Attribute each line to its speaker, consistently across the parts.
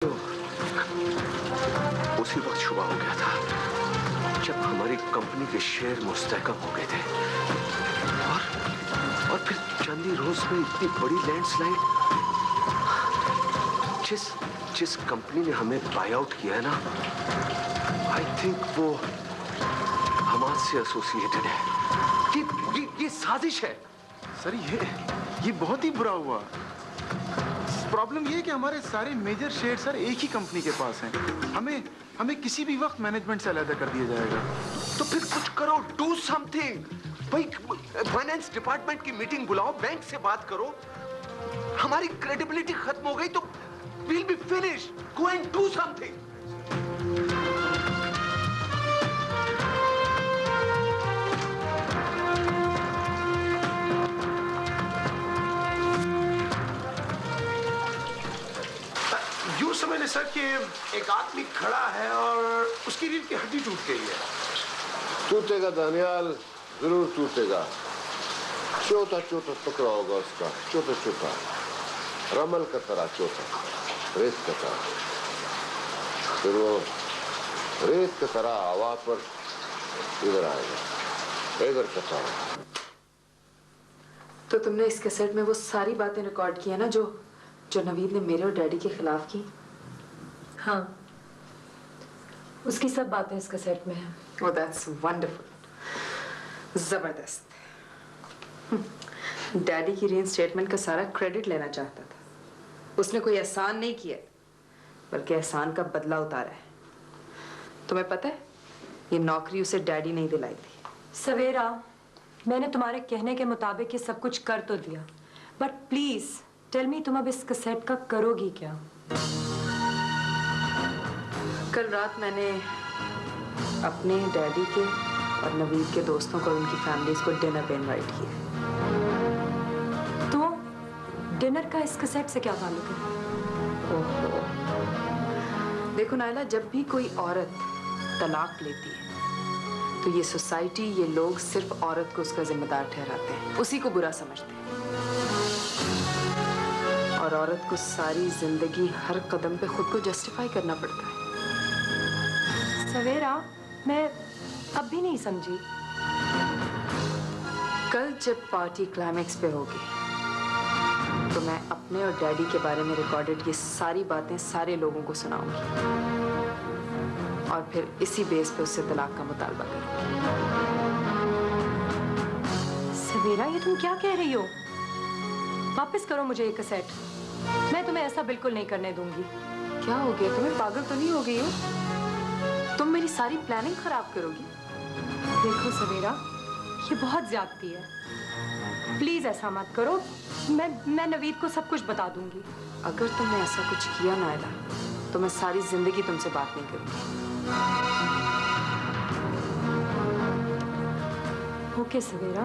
Speaker 1: उसी वक्त शुरू हो गया था जब हमारी कंपनी के शेयर मुस्तहकम हो गए थे और फिर चंद ही रोज में इतनी बड़ी लैंडस्लाइड। जिस कंपनी ने हमें बाय आउट किया है ना, आई थिंक वो हमारे से एसोसिएटेड है। ये साजिश है।
Speaker 2: सर ये बहुत ही बुरा हुआ। प्रॉब्लम ये है कि हमारे सारे मेजर शेयर सर एक ही कंपनी के पास हैं। हमें किसी भी वक्त मैनेजमेंट से अलग कर दिया जाएगा।
Speaker 1: तो फिर कुछ करो, डू समथिंग। भाई फाइनेंस डिपार्टमेंट की मीटिंग बुलाओ, बैंक से बात करो। हमारी क्रेडिबिलिटी खत्म हो गई तो we'll be finished. Go and do something.
Speaker 3: यूं समझ सर कि एक आदमी खड़ा है और उसकी रीढ़ की हड्डी टूट गई है।
Speaker 4: टूटेगा दानियाल, जरूर टूटेगा। छोटा छोटा टुकड़ा होगा उसका, छोटा छोटा, रमल का तरह छोटा, रेत का तरह। फिर वो रेत की तरह हवा पर इधर आएगा, इधर का तरह।
Speaker 5: तो तुमने इस कैसेट में वो सारी बातें रिकॉर्ड की है ना जो नवीद ने मेरे और डैडी के खिलाफ की?
Speaker 6: हाँ, उसकी सब बातें इस कैसेट में हैं।
Speaker 5: Oh, that's wonderful. जबरदस्त। डैडी की रीइंस्टेटमेंट का सारा क्रेडिट लेना चाहता था। उसने कोई एहसान नहीं किया, बल्कि एहसान का बदला उतारा है। तुम्हें पता है, ये नौकरी उसे डैडी नहीं दिलाई थी।
Speaker 6: सवेरा, मैंने तुम्हारे कहने के मुताबिक ये सब कुछ कर तो दिया, बट प्लीज टेल मी, तुम अब इस कैसेट का करोगी क्या?
Speaker 5: कल रात मैंने अपने डैडी के और नवीद के दोस्तों को, उनकी फैमिलीज को डिनर पे इनवाइट किया।
Speaker 6: तो डिनर का इस कैसेट से क्या ताल्लुक है?
Speaker 5: ओहो, देखो नायला, जब भी कोई औरत तलाक लेती है तो ये सोसाइटी, ये लोग सिर्फ औरत को उसका जिम्मेदार ठहराते हैं, उसी को बुरा समझते हैं। और औरत को सारी जिंदगी हर कदम पे खुद को जस्टिफाई करना पड़ता है।
Speaker 6: सवेरा, मैं अब भी नहीं समझी।
Speaker 5: कल जब पार्टी क्लाइमेक्स पे होगी तो मैं अपने और डैडी के बारे में रिकॉर्डेड ये सारी बातें सारे लोगों को सुनाऊंगी और फिर इसी बेस पे उससे तलाक का मुतालबा करूंगी।
Speaker 6: सवेरा, ये तुम क्या कह रही हो? वापस करो मुझे ये कैसेट। मैं तुम्हें ऐसा बिल्कुल नहीं करने दूंगी।
Speaker 5: क्या हो गया तुम्हें? पागल तो नहीं हो गई हो? तुम मेरी सारी प्लानिंग खराब करोगी।
Speaker 6: देखो सवेरा, ये बहुत ज्यादती है। प्लीज ऐसा मत करो। मैं नवीद को सब कुछ बता दूंगी।
Speaker 5: अगर तुमने ऐसा कुछ किया नायला तो मैं सारी जिंदगी तुमसे बात नहीं करूंगी।
Speaker 6: ओके सवेरा,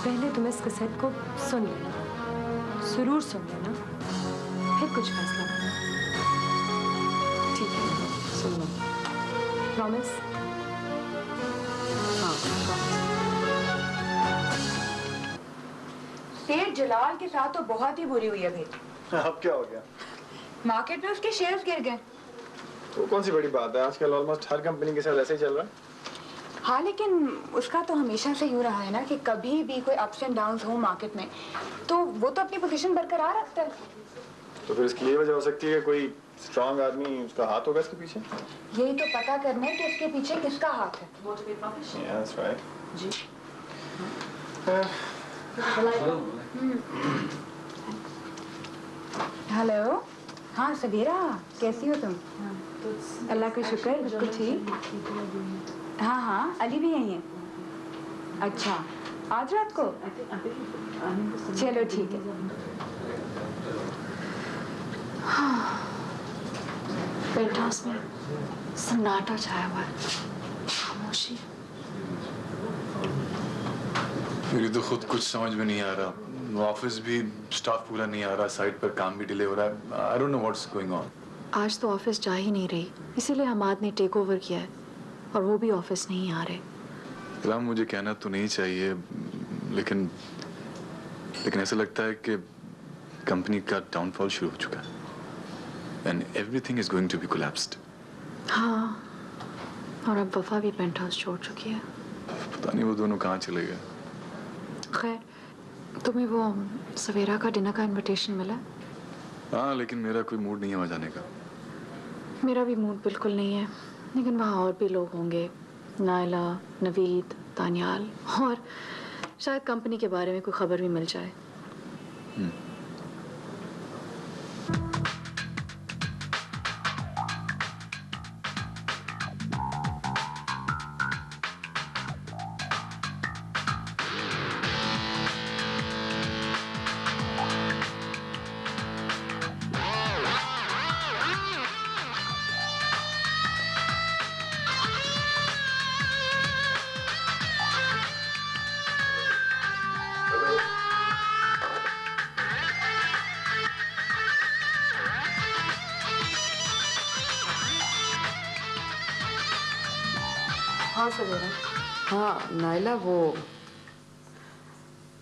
Speaker 6: पहले तुम इस कैसेट को सुन लेना, जरूर सुन लेना, फिर कुछ फैसला करना।
Speaker 5: ठीक है, सुन लो।
Speaker 6: प्रॉमिस?
Speaker 5: हाँ,
Speaker 7: सेठ जलाल के साथ तो बहुत ही बुरी हुई है भाई।
Speaker 2: अब क्या हो गया?
Speaker 7: मार्केट में उसके शेयर्स गिर गए।
Speaker 2: तो कौन सी बड़ी बात है, आजकल ऑलमोस्ट हर कंपनी के साथ ऐसे ही चल रहा है।
Speaker 7: हाँ, लेकिन उसका तो हमेशा से यूं रहा है ना कि कभी भी कोई अप्स एंड डाउन्स हो मार्केट में तो वो तो अपनी पोजीशन बरकरार रखता है।
Speaker 2: तो फिर इसकी ये वजह हो सकती है कि कोई स्ट्रांग आदमी उसका हाथ होगा इसके पीछे।
Speaker 7: यही तो पता करना है कि उसके पीछे किसका हाथ है।
Speaker 2: Yeah, that's right.
Speaker 5: Ji.
Speaker 7: Hello, हाँ सवेरा, कैसी हो तुम? अल्लाह का शुक्र, बिल्कुल ठीक। हाँ हाँ, अली भी यही है। अच्छा, आज रात को? चलो ठीक है।
Speaker 5: पेंट हाउस में सन्नाटा छाया हुआ है, खामोशी।
Speaker 8: मेरी तो खुद कुछ समझ में नहीं आ रहा। ऑफिस भी स्टाफ पूरा नहीं आ रहा, साइट पर काम भी डिले हो रहा है। I don't know what's going on.
Speaker 9: आज तो ऑफिस जा ही नहीं रही, इसीलिए हमाद ने टेक ओवर किया है और वो भी ऑफिस नहीं आ रहे।
Speaker 8: राम, मुझे कहना तो नहीं चाहिए, लेकिन ऐसा लगता है कि कंपनी का डाउनफॉल शुरू हो चुका है। and everything is going to be collapsed.
Speaker 9: हाँ, और अब वफा भी पेंट हाउस छोड़ चुकी है।
Speaker 8: पता नहीं वो दोनों कहाँ चले गए।
Speaker 9: खैर, तुम्हें वो सवेरा का डिनर का इनविटेशन मिला?
Speaker 8: हाँ, लेकिन मेरा कोई मूड नहीं है वहाँ जाने का।
Speaker 9: मेरा भी मूड बिल्कुल नहीं है, लेकिन वहाँ और भी लोग होंगे, नायला, नवीद, तानियाल, और शायद कंपनी के बारे में कोई खबर भी मिल जाए।
Speaker 5: हाँ सवेरा। हाँ नायला, वो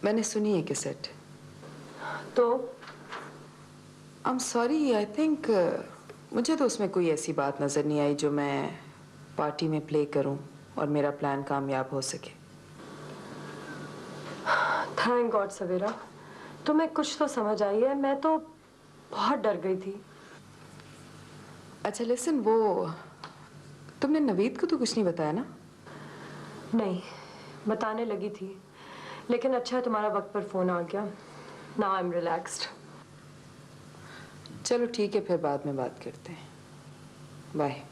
Speaker 5: मैंने सुनी है कैसेट।
Speaker 6: तो
Speaker 5: I am sorry, I think मुझे तो उसमें कोई ऐसी बात नज़र नहीं आई जो मैं पार्टी में प्ले करूं और मेरा प्लान कामयाब हो सके।
Speaker 6: थैंक गॉड सवेरा, तुम्हें कुछ तो समझ आई है। मैं तो बहुत डर गई थी।
Speaker 5: अच्छा लिसन, वो तुमने नवीद को तो कुछ नहीं बताया ना?
Speaker 6: नहीं, बताने लगी थी, लेकिन अच्छा है तुम्हारा वक्त पर फोन आ गया। Now I am relaxed.
Speaker 5: चलो ठीक है, फिर बाद में बात करते हैं। बाय।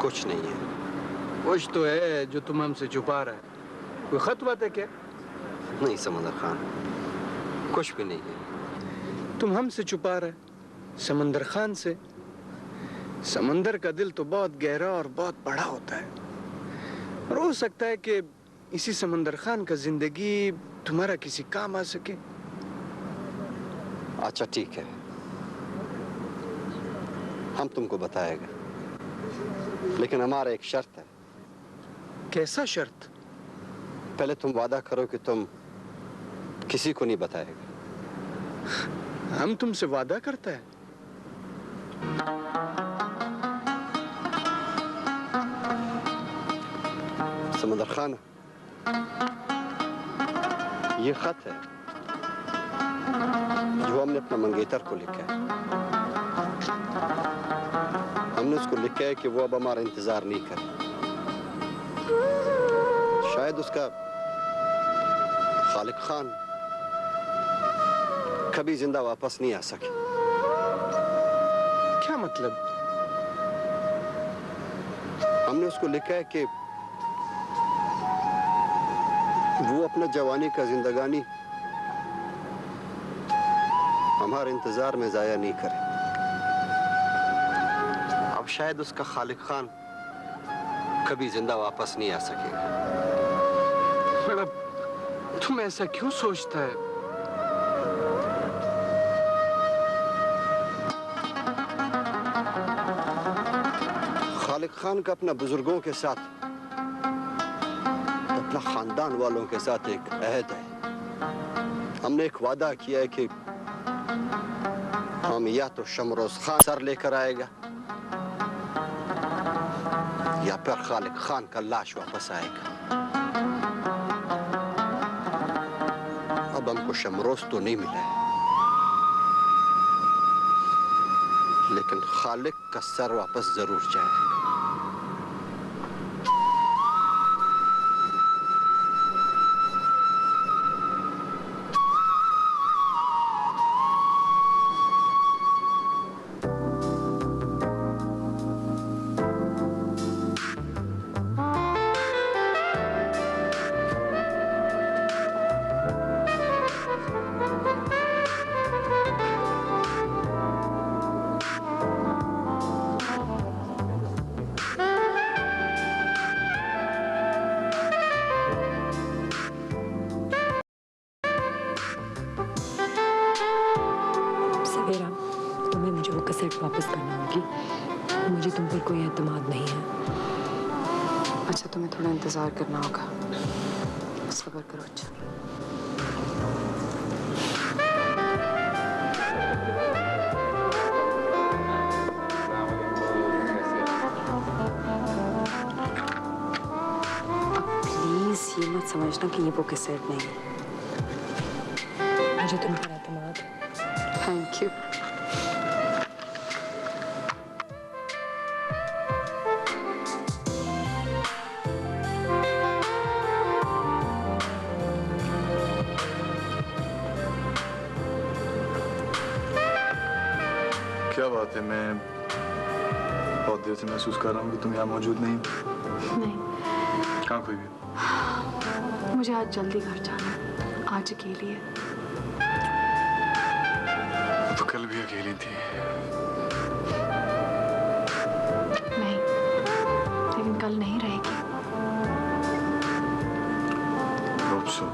Speaker 10: कुछ नहीं है। कुछ तो है जो तुम हमसे छुपा रहा है। कोई खत बात है क्या? नहीं समंदर खान, कुछ भी नहीं है। तुम हमसे छुपा रहे समंदर खान से। समंदर का दिल तो बहुत गहरा और बहुत बड़ा होता है, और हो सकता है कि इसी समंदर खान का जिंदगी तुम्हारा किसी काम आ सके।
Speaker 11: अच्छा ठीक है, हम तुमको बताएगा, लेकिन हमारा एक शर्त है।
Speaker 10: कैसा शर्त?
Speaker 11: पहले तुम वादा करो कि तुम किसी को नहीं बताएगा।
Speaker 10: हम तुमसे वादा करता है?
Speaker 11: समंदर खान, ये खत है जो हमने अपना मंगेतर को लिखा है। हमने उसको लिखा है कि वो अब हमारा इंतजार नहीं करे। शायद उसका खालिक खान कभी जिंदा वापस नहीं आ सके।
Speaker 10: क्या मतलब?
Speaker 11: हमने उसको लिखा है कि वो अपना जवानी का जिंदगानी हमारे इंतजार में जाया नहीं करे। अब शायद उसका खालिक खान कभी जिंदा वापस नहीं आ सकेगा।
Speaker 10: मैडम, तुम ऐसा क्यों सोचता है?
Speaker 11: खालिक खान का अपना बुजुर्गों के साथ, अपना खानदान वालों के साथ एक अहद है। हमने एक वादा किया है कि हम या तो शमरोज खान सर लेकर आएगा या फिर खालिक खान का लाश वापस आएगा। अब हमको शमरोज तो नहीं मिला है, लेकिन खालिक का सर वापस जरूर जाएगा।
Speaker 6: तुम्हें मुझे वो कैसेट वापस करना होगी। मुझे तुम पर कोई एतमाद नहीं है।
Speaker 5: अच्छा, तुम्हें थोड़ा इंतजार करना होगा, सब्र करो। अच्छा, प्लीज ये मत समझना कि ये वो कैसेट नहीं है।
Speaker 6: मुझे तुम पर एतमाद है।
Speaker 5: Thank you.
Speaker 2: क्या बात है, मैं बहुत देर से महसूस कर रहा हूँ कि तुम यहाँ मौजूद नहीं हो।
Speaker 9: नहीं,
Speaker 2: कहाँ खोई हुई?
Speaker 9: मुझे आज जल्दी घर जाना है, आज अकेली है।
Speaker 2: तो कल भी अकेली थी।
Speaker 9: नहीं, लेकिन कल नहीं रहेगी।
Speaker 2: Hope so.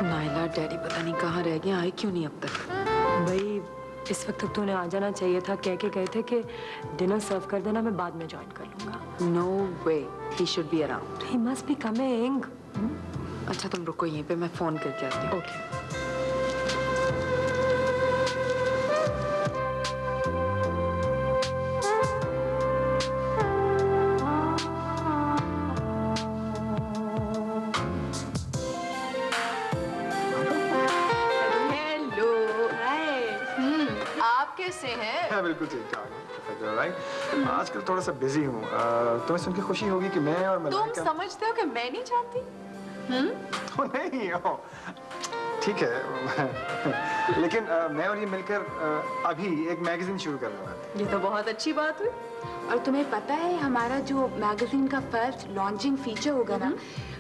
Speaker 5: नायला, डैडी पता नहीं कहाँ रह गए, आए क्यों नहीं अब तक?
Speaker 6: भाई इस वक्त तक तूने आ जाना चाहिए था, कह के गए थे कि डिनर सर्व कर देना, मैं बाद में ज्वाइन कर लूंगा।
Speaker 5: No way, he should be around.
Speaker 6: He must be coming.
Speaker 5: अच्छा तुम रुको यहीं पे, मैं फोन करके आती हूँ।
Speaker 6: ओके।
Speaker 9: आप कैसे हैं?
Speaker 2: हाँ, बिल्कुल ठीक ठाक। राइट, आजकल थोड़ा सा बिजी हूँ। तुम्हें सुन के खुशी होगी कि मैं और
Speaker 9: तुम
Speaker 2: मलाइका
Speaker 9: समझते हो कि मैं नहीं चाहती?
Speaker 2: तो नहीं हो, ठीक है। लेकिन मैं और ये मिलकर अभी एक मैगजीन शुरू करने वाले हैं।
Speaker 9: ये तो बहुत अच्छी बात हुई। और तुम्हें पता है हमारा जो मैगजीन का फर्स्ट लॉन्चिंग फीचर होगा ना,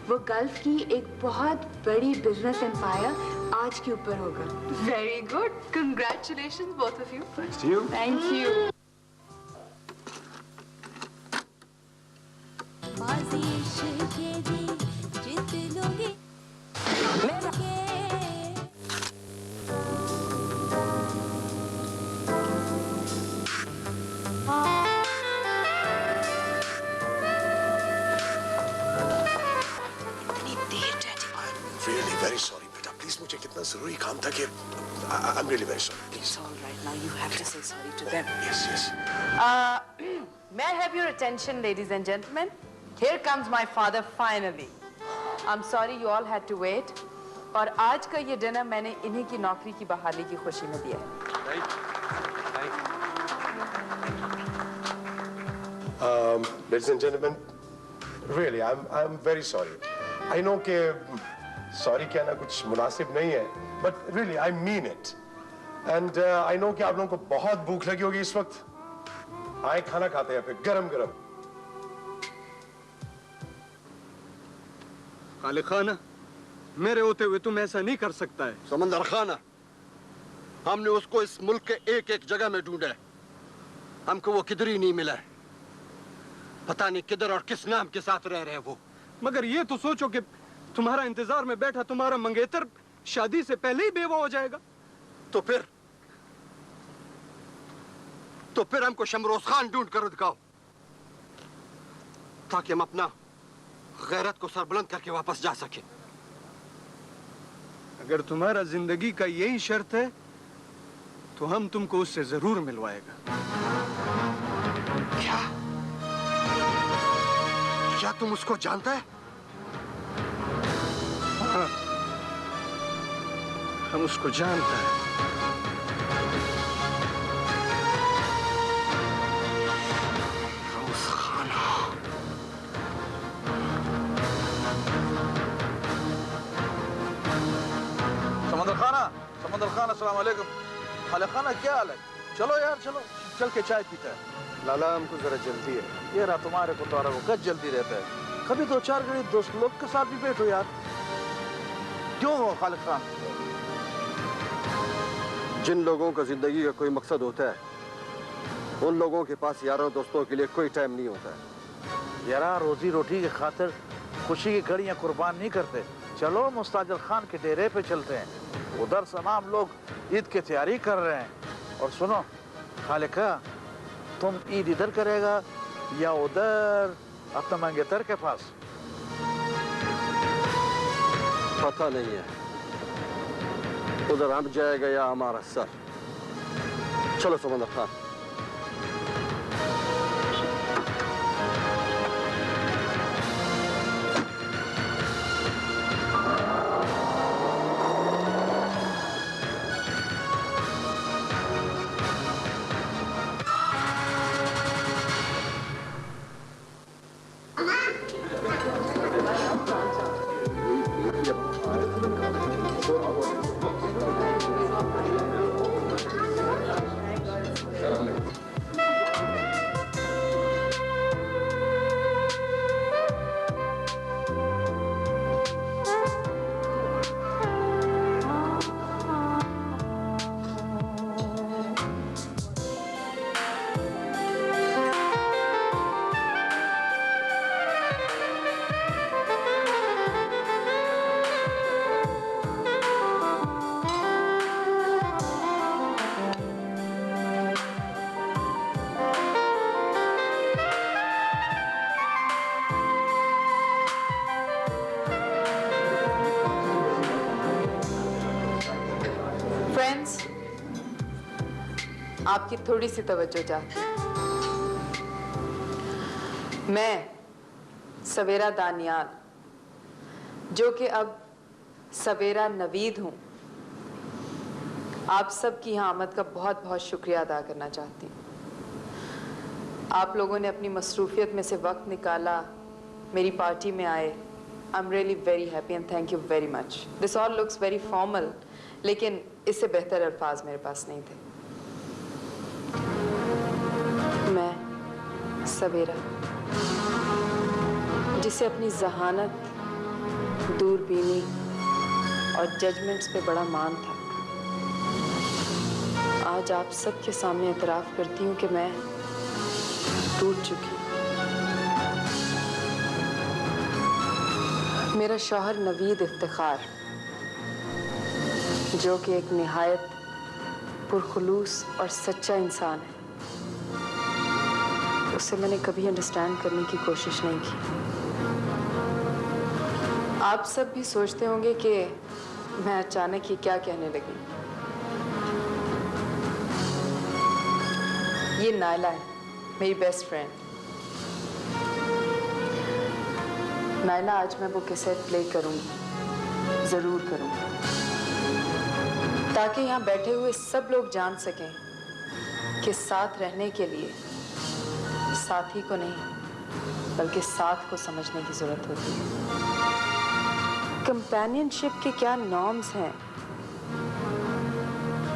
Speaker 9: वो गल्फ की एक बहुत बड़ी बिजनेस एम्पायर आज के ऊपर होगा। Very good, congratulations both of you.
Speaker 2: Thanks to you.
Speaker 9: Thank you.
Speaker 3: Really very sorry, बेटा. Please मुझे कितना जरूरी काम था कि I'm really very sorry. Please.
Speaker 5: It's all right now. You have to say sorry to them.
Speaker 3: Yes, yes.
Speaker 5: May I have your attention, ladies and gentlemen? Here comes my father finally. I'm sorry you all had to wait. और आज का ये dinner मैंने इन्हीं की नौकरी की बहाली की खुशी में दिया है।
Speaker 3: Ladies and gentlemen, really, I'm very sorry. I know कि sorry कहना कुछ मुनासिब नहीं है, but really I mean it. And I know कि आप लोगों को बहुत भूख लगी होगी इस वक्त. आए खाना खाते हैं फिर गरम-गरम.
Speaker 10: खालिद खाना, मेरे होते हुए तुम ऐसा नहीं कर सकता है।
Speaker 11: समंदर खाना, हमने उसको इस मुल्क के एक-एक जगह में ढूंढा है, हमको वो किधर ही नहीं मिला है। पता नहीं किधर और किस नाम के साथ रह रहे हैं वो।
Speaker 10: मगर ये तो सोचो कि तुम्हारा इंतजार में बैठा तुम्हारा मंगेतर शादी से पहले ही बेवा हो जाएगा।
Speaker 11: तो फिर हमको शमरोज खान ढूंढ कर दिखाओ, ताकि हम अपना गैरत को सरबुलंद करके वापस जा सके।
Speaker 10: अगर तुम्हारा जिंदगी का यही शर्त है तो हम तुमको उससे जरूर मिलवाएगा।
Speaker 11: क्या तुम उसको जानता है?
Speaker 10: हाँ, हम उसको जानते हैं।
Speaker 12: समंदर खान, अस्सलाम वालेकुम। खालिद खाना, क्या हाल है? चलो यार, चलो चल के चाय पीता है।
Speaker 3: लाला, हमको जरा जल्दी है।
Speaker 12: ये रहा तुम्हारे को तो कद जल्दी रहता है। कभी दो चार घड़ी दोस्त लोग के साथ भी बैठो यार। क्यों हो खालिद खान?
Speaker 11: जिन लोगों का जिंदगी का कोई मकसद होता है, उन लोगों के पास यारों दोस्तों के लिए कोई टाइम नहीं होता है।
Speaker 12: यारा रोजी रोटी की खातिर खुशी की घड़ियां कुर्बान नहीं करते, चलो मुस्ताजिर खान के डेरे पे चलते हैं। उधर तमाम लोग ईद की तैयारी कर रहे हैं। और सुनो खालिका, तुम ईद इधर करेगा या उधर अपने मंगेतर के पास?
Speaker 11: पता नहीं है, उधर हम जाएगा या हमारा सर। चलो समंदर खान।
Speaker 5: फ्रेंड्स, आपकी थोड़ी सी तवज्जो चाहती हूँ। मैं सवेरा दानियाल, जो कि अब सवेरा नवीद हूँ, आप सब की यहाँ आमद का बहुत बहुत शुक्रिया अदा करना चाहती हूँ। आप लोगों ने अपनी मसरूफियत में से वक्त निकाला, मेरी पार्टी में आए। I'm really very happy and thank you very much. This all looks very formal, लेकिन इससे बेहतर अल्फाज मेरे पास नहीं थे। मैं सवेरा, जिसे अपनी जहानत, दूरबीनी और जजमेंट्स पे बड़ा मान था, आज आप सबके सामने इतराफ़ करती हूँ कि मैं टूट चुकी। मेरा शौहर नवीद इफ्तिखार, जो कि एक निहायत पुरखुलूस और सच्चा इंसान है, उसे मैंने कभी अंडरस्टैंड करने की कोशिश नहीं की। आप सब भी सोचते होंगे कि मैं अचानक ही क्या कहने लगी। ये नायला है, मेरी बेस्ट फ्रेंड। नायला, आज मैं वो कैसेट प्ले करूंगी, जरूर करूंगी, ताकि यहाँ बैठे हुए सब लोग जान सकें कि साथ रहने के लिए साथी को नहीं बल्कि साथ को समझने की जरूरत होती है। कंपेनियनशिप के क्या नॉर्म्स हैं,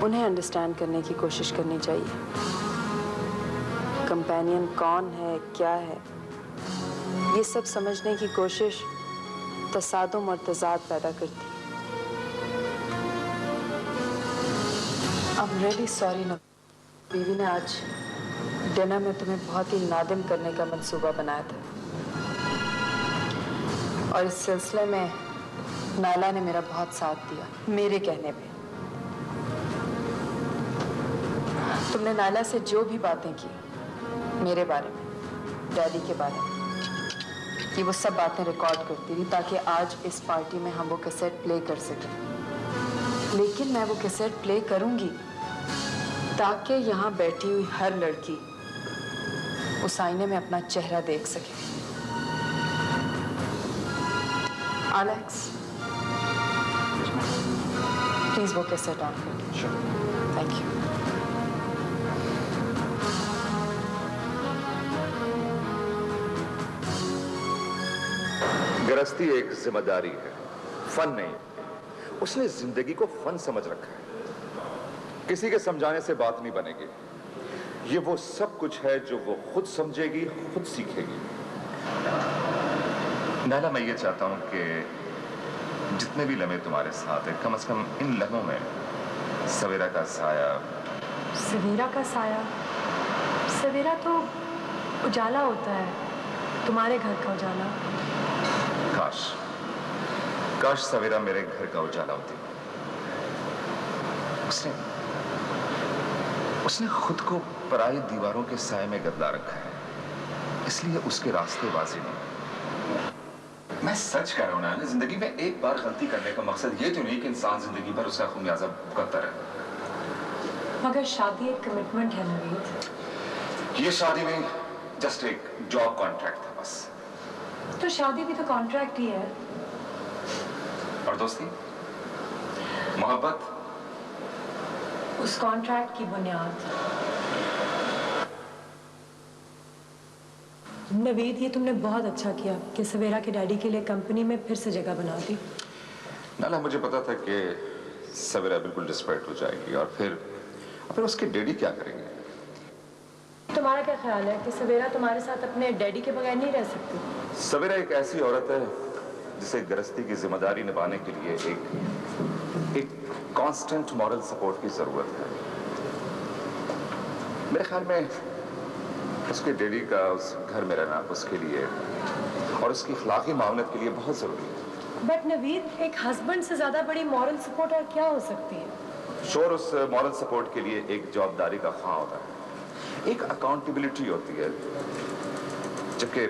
Speaker 5: उन्हें अंडरस्टैंड करने की कोशिश करनी चाहिए। कंपेनियन कौन है, क्या है, ये सब समझने की कोशिश तसादुम और तजाद पैदा करती है। I'm really sorry ना, बीवी ने आज डिनर में तुम्हें बहुत ही नादिम करने का मंसूबा बनाया था, और इस सिलसिले में नायला ने मेरा बहुत साथ दिया, मेरे कहने पे। तुमने नायला से जो भी बातें की मेरे बारे में, डैडी के बारे में, कि वो सब बातें रिकॉर्ड करती रही ताकि आज इस पार्टी में हम वो कैसेट प्ले कर सकें। लेकिन मैं वो कैसेट प्ले करूंगी ताकि यहाँ बैठी हुई हर लड़की उस आईने में अपना चेहरा देख सके। एलेक्स, प्लीज वो कैसेट ऑन कर दो। Thank you.
Speaker 13: गृहस्थी एक जिम्मेदारी है, फन नहीं। उसने जिंदगी को फन समझ रखा है। किसी के समझाने से बात नहीं बनेगी। ये वो सब कुछ है जो वो खुद समझेगी, खुद सीखेगी। नायला, मैं ये चाहता हूं कि जितने भी लम्हे तुम्हारे साथ हैं, कम से कम इन लम्हों में सवेरा का साया।
Speaker 6: सवेरा का साया? सवेरा तो उजाला होता है, तुम्हारे घर का उजाला।
Speaker 13: काश सवेरा मेरे घर का उजाला होती। उसने खुद को पराई दीवारों के साए में गदला रखा है, इसलिए उसके रास्ते वाज़ेह नहीं। मैं सच कह रहा हूं ना, जिंदगी में एक बार गलती करने का मकसद ये तो नहीं कि इंसान जिंदगी भर उसका खुमियाजा भुगतता रहे।
Speaker 6: मगर शादी एक कमिटमेंट है नवीद।
Speaker 13: ये शादी में जस्ट एक जॉब कॉन्ट्रैक्ट था बस।
Speaker 6: तो शादी भी तो कॉन्ट्रैक्ट ही है।
Speaker 13: और दोस्ती, मोहब्बत,
Speaker 6: उस कॉन्ट्रैक्ट की बुनियाद। नवीद, ये तुमने बहुत अच्छा किया कि सवेरा के डैडी के लिए कंपनी में फिर से जगह बना दी।
Speaker 13: नाला, मुझे पता था कि सवेरा बिल्कुल डिस्पैट हो जाएगी और फिर उसके डैडी क्या करेंगे।
Speaker 6: तुम्हारा क्या ख्याल है कि सवेरा तुम्हारे साथ अपने डैडी के बगैर नहीं रह सकती?
Speaker 13: सवेरा एक ऐसी औरत है जिसे गृहस्थी की जिम्मेदारी निभाने के लिए एक कांस्टेंट मॉरल सपोर्ट की जरूरत है। मेरे ख्याल में उसके डैडी का उस घर में रहना उसके लिए और उसकी अखलाकी मामलत के लिए बहुत जरूरी है।
Speaker 6: बट नवीद, एक हस्बैंड से ज्यादा बड़ी मॉरल सपोर्ट और क्या हो सकती है?
Speaker 13: श्योर, उस मॉरल सपोर्ट के लिए एक जवाबदारी का ख्वाह होता है, एक अकाउंटेबिलिटी होती है, जबकि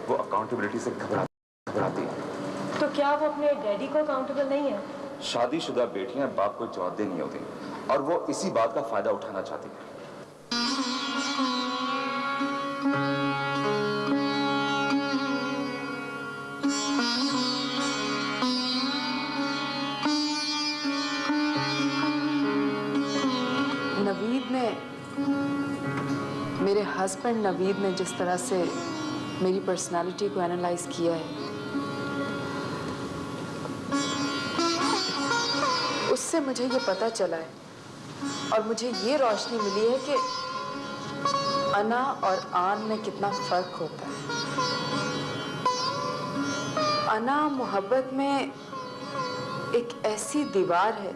Speaker 13: वो अकाउंटेबिलिटी से घबराती है।
Speaker 6: तो क्या वो अपने डैडी को अकाउंटेबल नहीं है?
Speaker 13: शादीशुदा बेटियां बाप को जवाब देनी होती और वो इसी बात का फायदा उठाना चाहती है।
Speaker 5: नवीद ने, मेरे हस्बैंड नवीद ने जिस तरह से मेरी पर्सनालिटी को एनालाइज किया है, उससे मुझे ये पता चला है और मुझे ये रोशनी मिली है कि अना और आन में कितना फर्क होता है। अना मोहब्बत में एक ऐसी दीवार है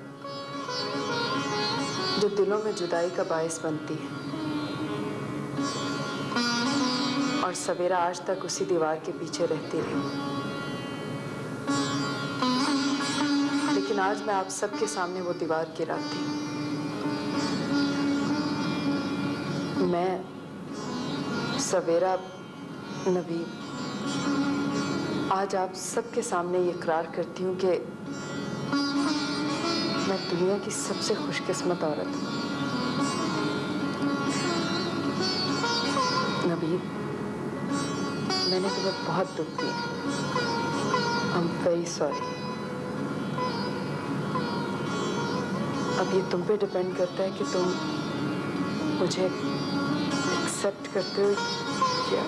Speaker 5: जो दिलों में जुदाई का बायस बनती है, और सवेरा आज तक उसी दीवार के पीछे रहती रही। लेकिन आज मैं आप सबके सामने वो दीवार गिराती हूँ। मैं सवेरा नवीद आज आप सबके सामने ये इकरार करती हूँ कि मैं दुनिया की सबसे खुशकिस्मत औरत हूँ। नवीद, मैंने तुम्हें बहुत दुख दिया। I am very sorry. अब ये तुम पे डिपेंड करता है कि तुम मुझे एक्सेप्ट करते हो या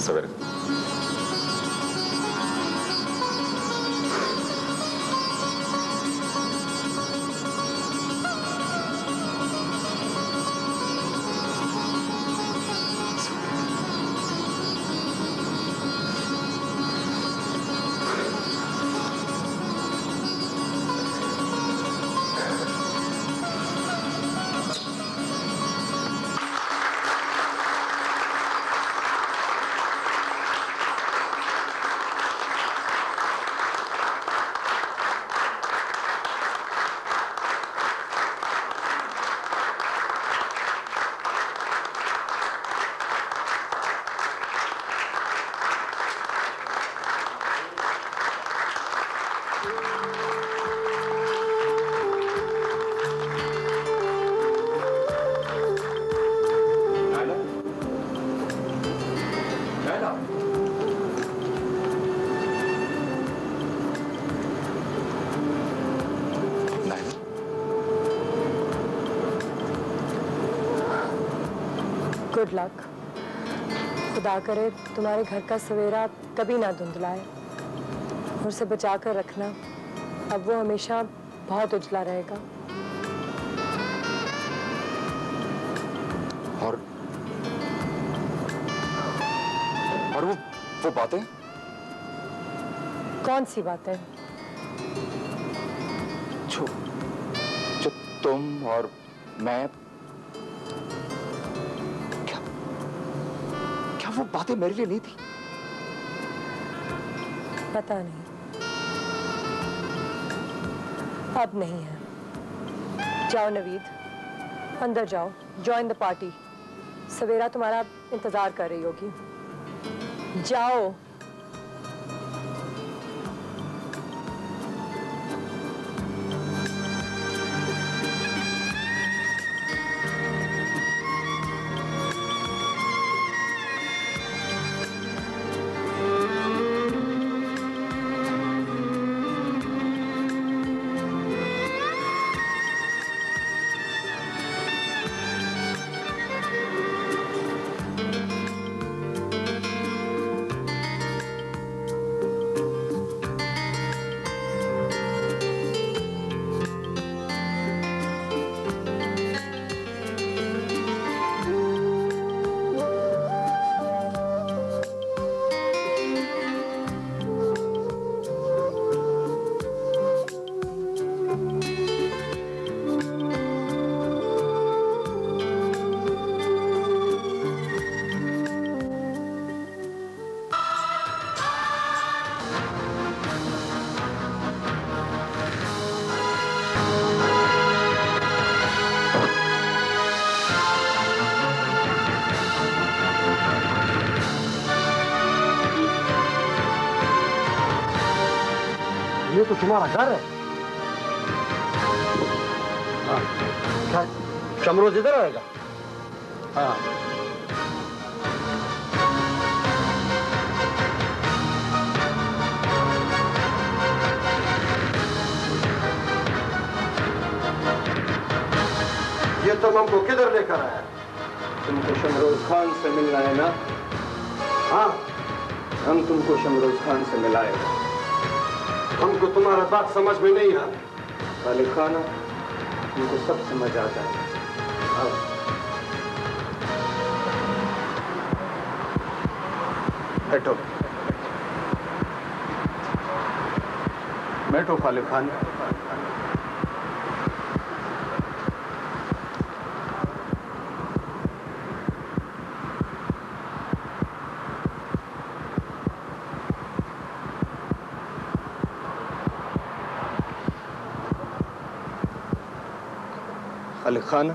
Speaker 13: सवेरा,
Speaker 6: गुड लक। खुदा करे तुम्हारे घर का सवेरा कभी ना धुंधलाए और उसे बचा कर रखना। अब वो हमेशा बहुत उजला रहेगा।
Speaker 13: और वो बातें?
Speaker 6: कौन सी बातें?
Speaker 13: जो तुम और मैं, क्या वो बातें मेरे लिए नहीं थी?
Speaker 6: पता नहीं, अब नहीं है। जाओ नवीद, अंदर जाओ, जॉइन द पार्टी। सवेरा तुम्हारा इंतजार कर रही होगी। जाओ।
Speaker 11: ये तो तुम्हारा घर है। हाँ, क्या शमरोज इधर आएगा? हाँ। ये तुम हमको किधर लेकर आया?
Speaker 10: तुमको शमरोज खान से मिलना है ना?
Speaker 11: हाँ,
Speaker 10: हम तुमको शमरोज खान से मिलाएंगे।
Speaker 11: हमको तुम्हारा बात समझ में नहीं आ
Speaker 10: खालिक खान, तुमको सब समझ आ जाएगा। बैठो बैठो खालिक खान। खालिक खान,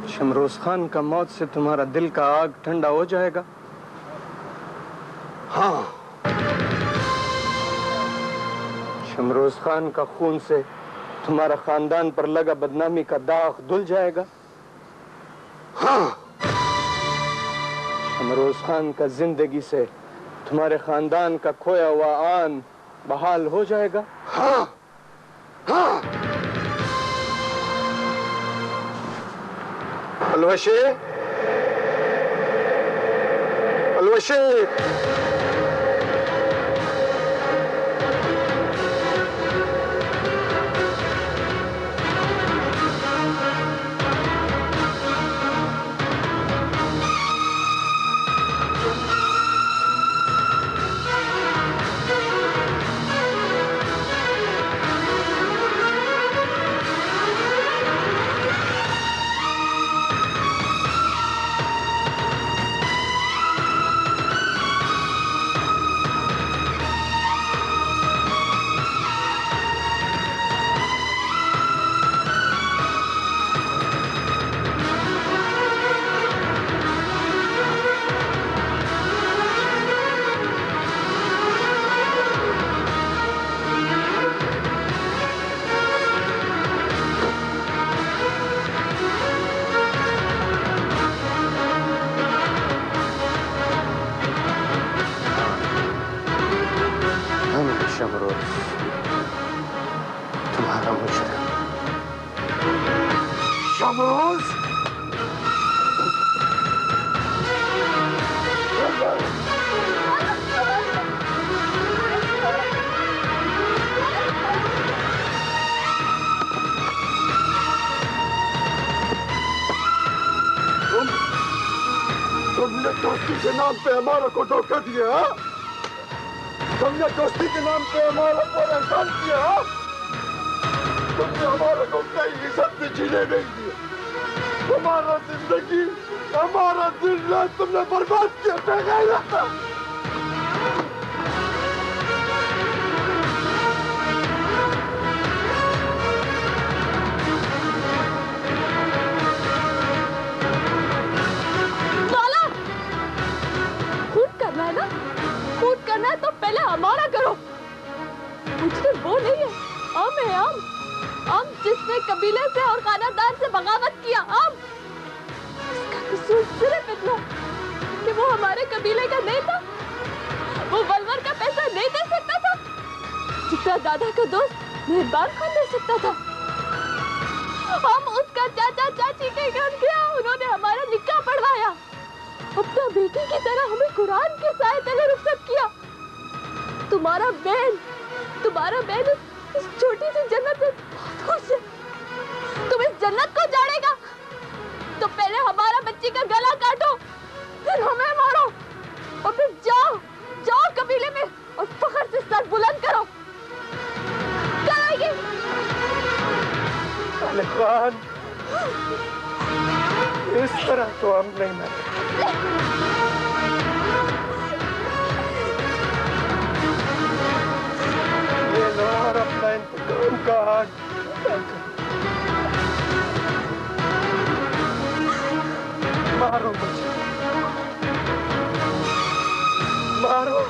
Speaker 10: शमरोज खान का मौत से तुम्हारा दिल का आग ठंडा हो जाएगा?
Speaker 11: हाँ।
Speaker 10: शमरोज खान का खून से तुम्हारा खानदान पर लगा बदनामी का दाग धुल जाएगा?
Speaker 11: हाँ।
Speaker 10: शमरोज खान का जिंदगी से तुम्हारे खानदान का खोया हुआ आन बहाल हो जाएगा?
Speaker 11: हाँ। हाँ। अलवशी, अलवशी, शमरोज तुम्हारा मुजरिम। शमरोज, के नाम पे हमारा को धोखा दिया, तुमने दोस्ती के नाम पे हमारा को एहसान किया, तुमने हमारा को कई इज्जत से जीने नहीं दिया, हमारा जिंदगी, हमारा दिन रात तुमने बर्बाद किया। बेगैरत
Speaker 6: तो पहले हमारा करो। मुझसे वो नहीं है, हम है हम जिसने कबीले से और खानदान से बगावत किया। हम इसका कसूर सिर्फ इतना कि वो हमारे कबीले का नहीं था, वो वलवर का पैसा नहीं दे सकता था जितना दादा का दोस्त मेहरबान खान दे सकता था। हम उसका चाचा चाची के घर गया, उन्होंने हमारा निकाह पढ़वाया, अपना बेटी की तरह हमें कुरान के साए तले रुखसत किया। तुम्हारा बहन इस छोटी सी जन्नत में बहुत खुश है। तुम इस जन्नत को जानेगा तो पहले हमारा बच्ची का गला काटो, फिर हमें मारो, और फिर जाओ कबीले में और फख्र से सर बुलंद करो।
Speaker 11: खालिक खान, इस तरह तो हम नहीं मरे। और अपना इंतकाम का हाथ मारो मुझे, मारो।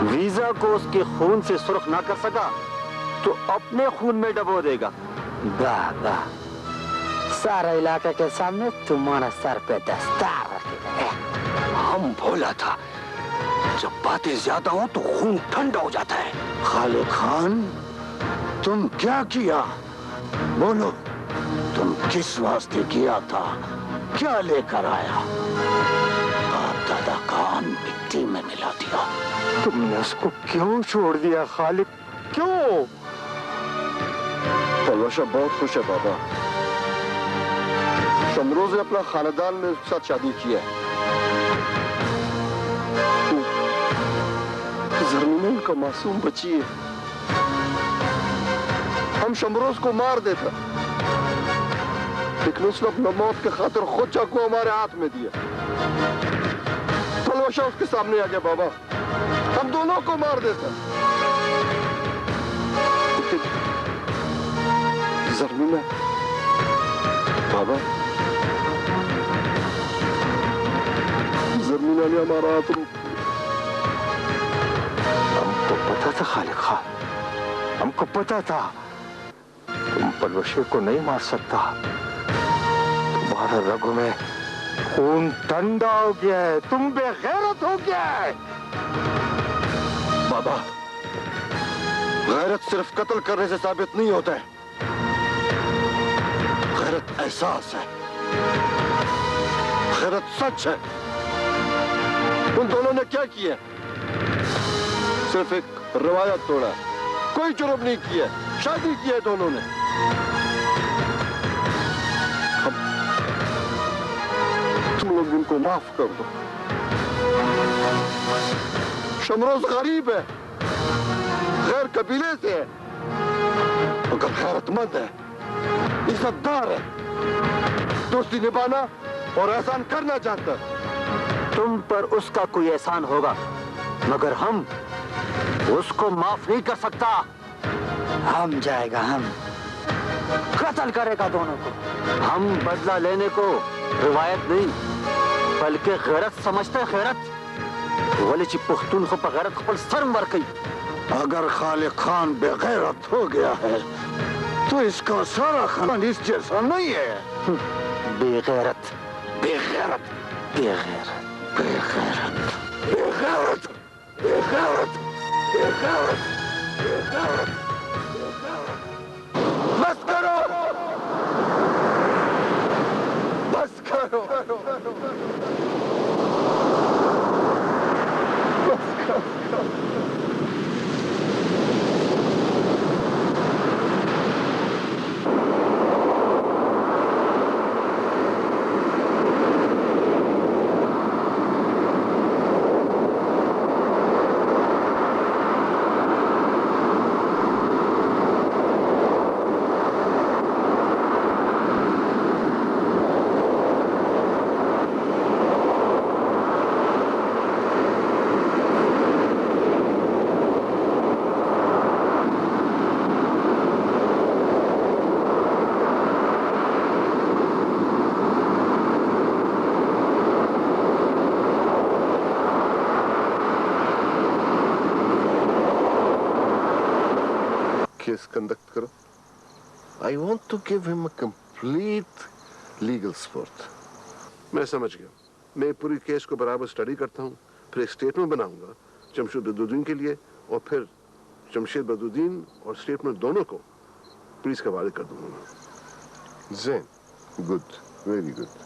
Speaker 14: वीजा को उसके खून से सुर्ख ना कर सका तो अपने खून में डबो देगा।
Speaker 15: बाबा, सारा इलाके के सामने तुम्हारा सर पे दस्तार रखेगा।
Speaker 11: हम भोला था, जब बातें ज्यादा हो तो खून ठंडा हो जाता है।
Speaker 15: खालिक खान, तुम क्या किया? बोलो, तुम किस वास्ते किया था? क्या लेकर आया? बाप दादा कान मिट्टी में मिला दिया।
Speaker 11: तुमने उसको क्यों छोड़ दिया खालिक?
Speaker 4: क्यों? तलवाशा बहुत खुश है बाबा। शमरोज ने अपना खानदान में उसके साथ शादी की है। जर्मीना उनका मासूम बच्ची है। हम शमरोज को मार देता, लेकिन उसने अपना मौत के खातिर खुद चाकू हमारे हाथ में दिया। तलवाशा उसके सामने आ गया बाबा, हम दोनों को मार देता। जर्मीना बाबा, जर्मीना ने हमारा हाथ रोक दिया।
Speaker 15: हमको पता था खालिद खान, हमको पता था तुम पलवशे को नहीं मार सकता। तुम्हारे रगों में खून ठंडा हो गया है, तुम बेगैरत हो गया है।
Speaker 4: बाबा, गैरत सिर्फ कत्ल करने से साबित नहीं होता है। गैरत एहसास है, गैरत सच है। उन दोनों ने क्या किया? सिर्फ एक रवायत तोड़ा, कोई जुर्म नहीं किया, शादी की है दोनों ने। तुम लोग उनको माफ कर दो। शमरोज गरीब है, गैर कबीले से है, मगर गैरतमंद है, इज्जतदार है, दोस्ती निभाना और एहसान करना चाहता है।
Speaker 15: तुम पर उसका कोई एहसान होगा, मगर हम उसको माफ नहीं कर सकता। हम जाएगा, हम कत्ल करेगा दोनों को। हम बदला लेने को रिवायत नहीं बल्कि गैरत समझते हैं। गैरत वली ची पुख्तूनखो पर गैरत पर सर मर गई।
Speaker 4: अगर खालिद खान बेगैरत हो गया है तो इसका सारा खानदान इस जैसा नहीं है।
Speaker 15: बेगैरत
Speaker 4: बेगैरत
Speaker 15: बेगैरत
Speaker 4: बेगैरत बेगैरत बेगैरत बेगैरत बेगैरत। बस करो, बस करो, बस करो। केस कंडक्ट करो। I want to give him a complete legal support.
Speaker 16: मैं समझ गया। मैं पूरी केस को बराबर स्टडी करता हूँ, फिर एक स्टेटमेंट बनाऊंगा जमशेद बदरुद्दीन के लिए, और फिर जमशेद बदरुद्दीन और स्टेटमेंट दोनों को पुलिस के हवाले कर दूंगा।
Speaker 4: ज़ैन, गुड, वेरी गुड।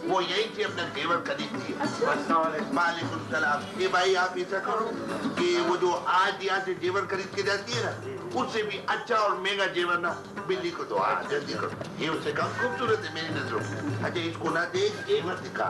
Speaker 17: वो यही थी अपने जेवर खरीदती है। वालेकुम सलाम। ये भाई आप ऐसा करो कि वो जो आज यहाँ से जेवर खरीद के जाती है ना, उससे भी अच्छा और मेगा जेवर ना बिल्ली को दो। आज जल्दी करो, ये उससे कम खूबसूरत है मेरी नजरों में। अच्छा इसको ना दे, जेवर दिखा।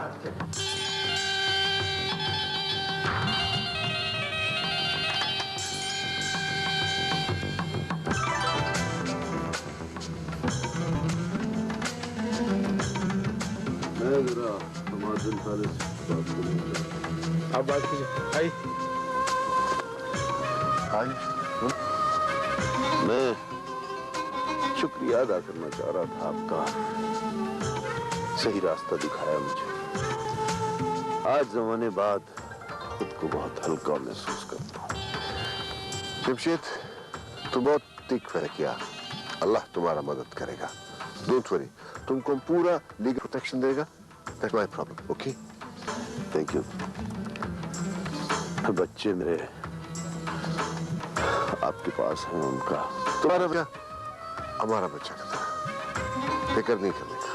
Speaker 16: आप बात कीजिए। आई
Speaker 4: मैं शुक्रिया अदा करना चाह रहा था आपका, सही रास्ता दिखाया मुझे। आज जमाने बाद खुद को बहुत हल्का महसूस करता हूँ। जमशेद, तू बहुत ठीक फैसला किया। अल्लाह तुम्हारा मदद करेगा। डोंट वरी, तुमको पूरा लीगल प्रोटेक्शन देगा। That's my problem, okay? Thank you. बच्चे मेरे
Speaker 16: आपके पास है उनका। तुम्हारा क्या हमारा बच्चा कहता है, फिक्र नहीं करने का।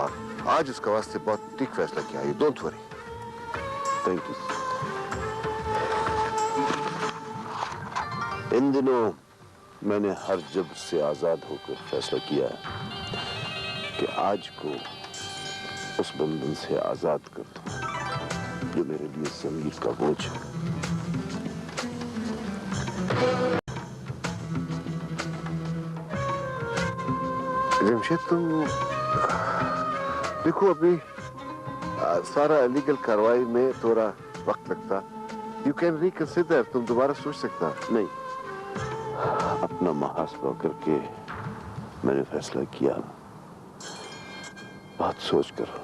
Speaker 16: और आज इसका वास्ते बहुत ठीक फैसला किया। You don't worry. Thank you. इन दिनों मैंने हर जब से आजाद होकर फैसला किया है कि आज को उस बंधन से आजाद कर दूं जो मेरे लिए संगीत का बोझ है। जमशेद, तुम देखो अभी सारा लीगल कार्रवाई में थोड़ा वक्त लगता। यू कैन रिकंसिडर, तुम दोबारा सोच सकता। नहीं, अपना मुहासबा करके मैंने फैसला किया, बहुत सोच कर।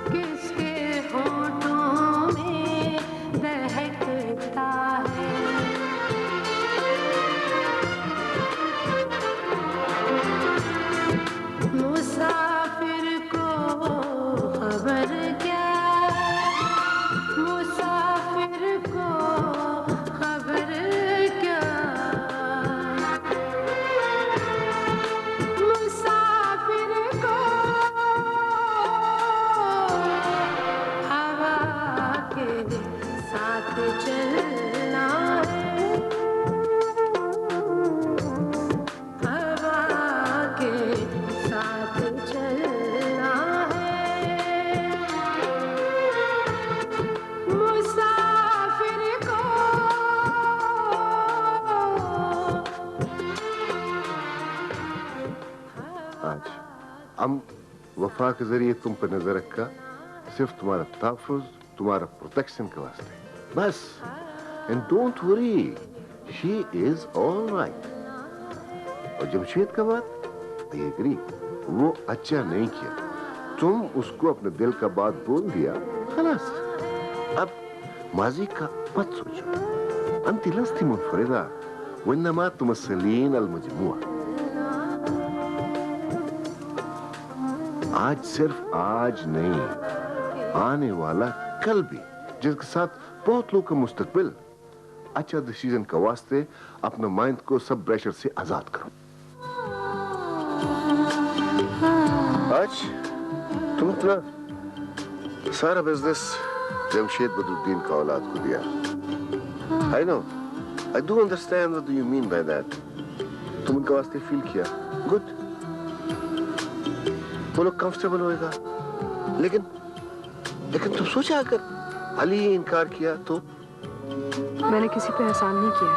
Speaker 18: किसके होठों में
Speaker 16: आज हम वफा के जरिए तुम पर नजर रखा, सिर्फ तुम्हारा तहफ़्फ़ुज़, तुम्हारा प्रोटेक्शन के वास्ते बस। And don't worry, she is all right. और जमशेद का बात, आई एग्री, वो अच्छा नहीं किया। तुम उसको अपने दिल का बात बोल दिया, खलास। अब माजी का मत सोचो। अंती लस्ती मुनफरिदा वन्नमा तुमस्सलीन अल मजमुआ। आज सिर्फ आज नहीं, आने वाला कल भी, जिसके साथ बहुत लोग का मुस्तकबिल। अच्छा डिसीजन का वास्ते अपना माइंड को सब प्रेशर से आजाद करो। आज तुम अपना सारा बिजनेस जमशेद बदरुद्दीन का औलाद को दिया। I know, I do understand what do you mean by that. तुम उनका वास्ते फील किया, गुड, वो लोग कंफर्टेबल होएगा। लेकिन तुम सोचा अगर अली इनकार किया तो?
Speaker 5: मैंने किसी पे एहसान नहीं किया है,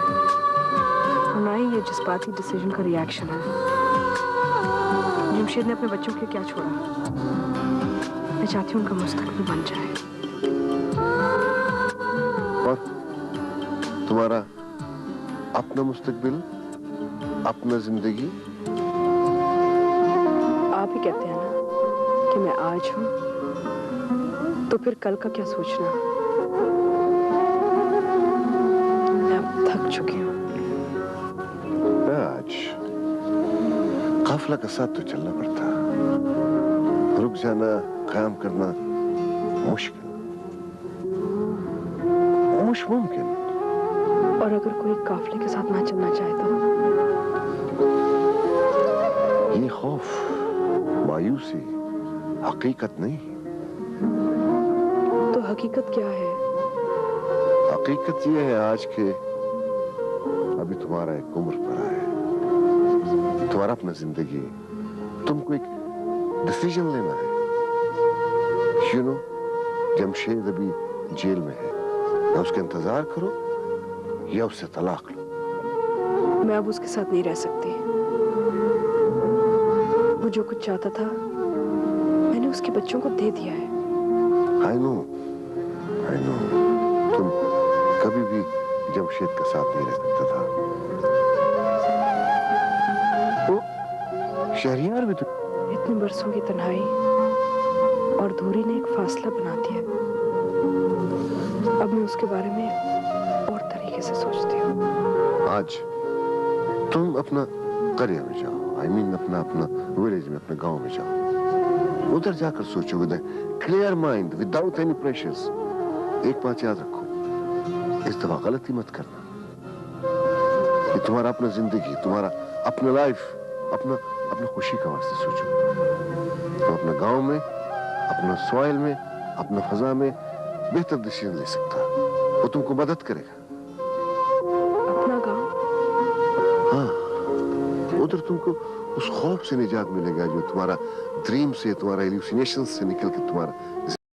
Speaker 5: और ना ही ये जज्बाती डिसीजन का रिएक्शन है। जमशेद ने अपने बच्चों के क्या छोड़ा, मैं चाहती हूँ उनका मुस्तकबिल बन जाए।
Speaker 16: और तुम्हारा अपना मुस्तकबिल, अपना जिंदगी?
Speaker 5: आप ही कहते हैं ना कि मैं आज हूँ, तो फिर कल का क्या सोचना। मैं अब थक चुकी हूँ।
Speaker 16: आज काफिला का साथ तो चलना पड़ता, रुक जाना, काम करना मुश्किल, मुमकिन।
Speaker 5: और अगर कोई काफिले के साथ ना चलना चाहे तो?
Speaker 16: ये खौफ, मायूसी हकीकत नहीं।
Speaker 5: तो हकीकत क्या है?
Speaker 16: हकीकत ये है आज के अभी तुम्हारा एक उम्र पड़ा है, तुम्हारा अपना जिंदगी, तुमको एक डिसीजन लेना है। यू नो, जमशेद अभी जेल में है, या उसका इंतजार करो या उससे तलाक लो।
Speaker 5: मैं अब उसके साथ नहीं रह सकती। वो जो कुछ चाहता था मैंने उसके बच्चों को दे दिया है।
Speaker 16: I know, तुम कभी भी जमशेद के साथ नहीं रह सकता था। वो शहरियार भी तो।
Speaker 5: इतने बरसों की तन्हाई और दूरी ने एक फासला बना दिया। अब मैं उसके बारे में और तरीके से सोचती हूँ।
Speaker 16: आज तुम अपना करियर में जाओ, अपना विलेज में, अपने गांव में जाओ, उधर जाकर सोचो with clear mind, without any pressures. एक बात याद रखो, इस दफा गलती मत करना। ये तुम्हारा अपना जिंदगी, तुम्हारा अपना लाइफ, अपना खुशी का वास्ते सोचो। तुम अपने गांव में, अपना सॉइल में, अपना फजा में बेहतर डिसीजन ले सकता, वो तुमको मदद करेगा।
Speaker 5: अपना गांव?
Speaker 16: हाँ, उधर तुमको उस खौफ से निजात मिलेगा जो तुम्हारा ड्रीम से, तुम्हारा इल्यूसिनेशन से निकल के तुम्हारा